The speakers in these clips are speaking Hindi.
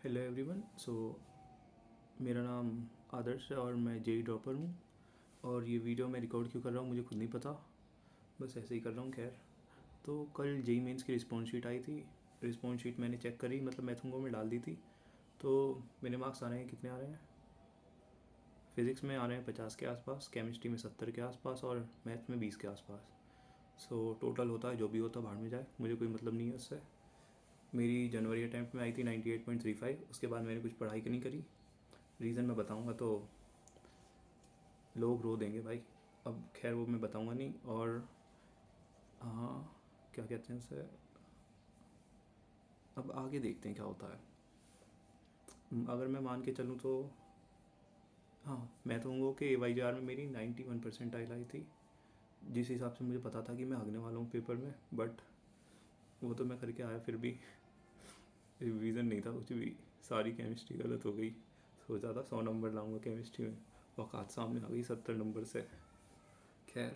Hello everyone. मेरा नाम आदर्श है और मैं जेई ड्रॉपर हूँ। और ये वीडियो मैं रिकॉर्ड क्यों कर रहा हूँ मुझे खुद नहीं पता, बस ऐसे ही कर रहा हूँ। खैर, तो कल जेई मेंस की रिस्पॉन्स शीट आई थी। रिस्पॉन्स शीट मैंने चेक करी, मतलब मैथोंगो में डाल दी थी। तो मेरे मार्क्स आ रहे हैं, कितने आ रहे हैं? फिज़िक्स में आ रहे हैं 50 के आसपास, केमिस्ट्री में 70 के आसपास और मैथ में 20 के आसपास। टोटल होता है जो भी होता भाड़ में जाए, मुझे कोई मतलब नहीं है उससे। मेरी जनवरी अटैम्प्ट में आई थी 98.35। उसके बाद मैंने कुछ पढ़ाई नहीं करी। रीज़न मैं बताऊंगा तो लोग रो देंगे भाई। अब खैर वो मैं बताऊंगा नहीं। और हाँ, क्या कहते हैं उसे, अब आगे देखते हैं क्या होता है। अगर मैं मान के चलूँ तो हाँ, मैं तो कहूँगा कि AYJR में मेरी 91 परसेंटाइल आई थी, जिस हिसाब से मुझे पता था कि मैं आगने वाला हूँ पेपर में। बट वो तो मैं करके आया, फिर भी रिवीजन नहीं था कुछ भी, सारी केमिस्ट्री गलत हो गई। सोचा था 100 नंबर लाऊंगा केमिस्ट्री में, औकात सामने आ गई 70 नंबर से। खैर,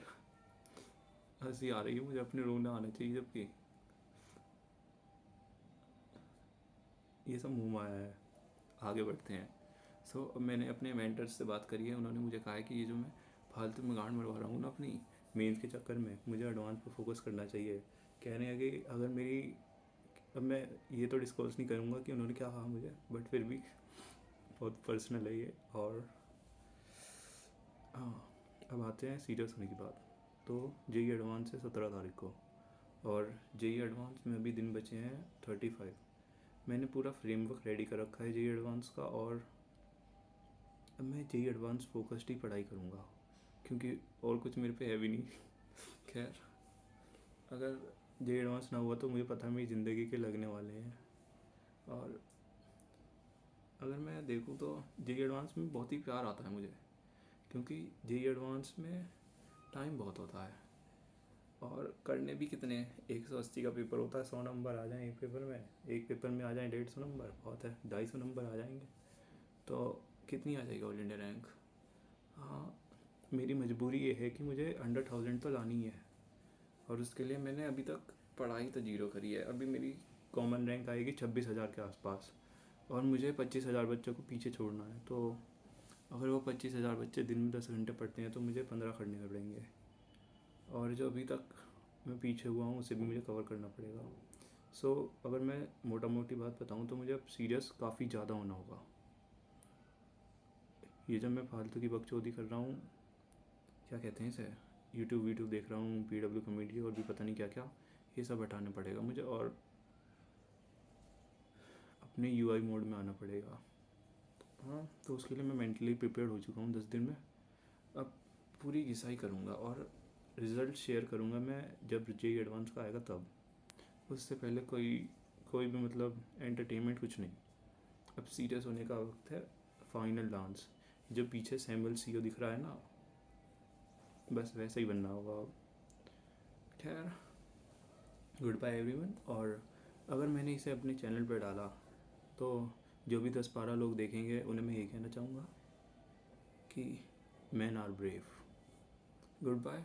हंसी आ रही है मुझे, अपने रोना आना चाहिए, जबकि ये सब मुंह माया है। आगे बढ़ते हैं। अब मैंने अपने मेंटर्स से बात करी है। उन्होंने मुझे कहा है कि ये जो मैं फालतू में गांड मरवा रहा हूँ ना अपनी मेंस के चक्कर में, मुझे एडवांस पर फोकस करना चाहिए। कह रहे हैं कि अगर मेरी, अब मैं ये तो डिस्कस नहीं करूँगा कि उन्होंने क्या कहा मुझे, बट फिर भी बहुत पर्सनल है ये। और हाँ, अब आते हैं सीरियस होने की बात। तो जेई एडवांस है 17 तारीख को, और जेई एडवांस में अभी दिन बचे हैं 35। मैंने पूरा फ्रेमवर्क रेडी कर रखा है जेई एडवांस का, और अब मैं जेई एडवांस फोकस्ड ही पढ़ाई करूँगा, क्योंकि और कुछ मेरे पे है भी नहीं। खैर, अगर जेई एडवांस ना हुआ तो मुझे पता है मेरी ज़िंदगी के लगने वाले हैं। और अगर मैं देखूँ तो जेई एडवांस में बहुत ही प्यार आता है मुझे, क्योंकि जेई एडवांस में टाइम बहुत होता है और करने भी कितने, 180 का पेपर होता है। 100 नंबर आ जाएँ एक पेपर में, एक पेपर में आ जाएँ 150 नंबर, बहुत है 250 नंबर आ जाएंगे तो कितनी आ जाएगा ऑल इंडिया रैंक। हाँ, मेरी मजबूरी ये है कि मुझे अंडर 1000 तो लानी है, और उसके लिए मैंने अभी तक पढ़ाई तो जीरो करी है। अभी मेरी कॉमन रैंक आएगी 26,000 के आसपास, और मुझे 25,000 बच्चों को पीछे छोड़ना है। तो अगर वो 25,000 बच्चे दिन में 10 घंटे पढ़ते हैं तो मुझे 15 करने पड़ेंगे, और जो अभी तक मैं पीछे हुआ हूँ उसे भी मुझे कवर करना पड़ेगा। अगर मैं मोटा मोटी बात बताऊँ तो मुझे अब सीरियस काफ़ी ज़्यादा होना होगा। ये जब मैं फालतू की बकचोदी कर रहा हूँ, क्या कहते हैं इसे, यूट्यूब वीडियो देख रहा हूँ, PW कॉमेडी और भी पता नहीं क्या क्या, ये सब हटाना पड़ेगा मुझे, और अपने UI मोड में आना पड़ेगा। हाँ, तो उसके लिए मैं मेंटली प्रिपेयर हो चुका हूँ 10 दिन में। अब पूरी घिसाई करूँगा और रिज़ल्ट शेयर करूँगा मैं जब जेई एडवांस का आएगा तब। उससे पहले कोई कोई भी मतलब एंटरटेनमेंट कुछ नहीं। अब सीरियस होने का वक्त है। फाइनल डांस, जो पीछे सैमुअल सीओ दिख रहा है ना, बस वैसा ही बनना होगा। खैर, गुड बाय एवरीवन। और अगर मैंने इसे अपने चैनल पर डाला तो जो भी 10-12 लोग देखेंगे उन्हें मैं ये कहना चाहूँगा कि man are brave. Good bye.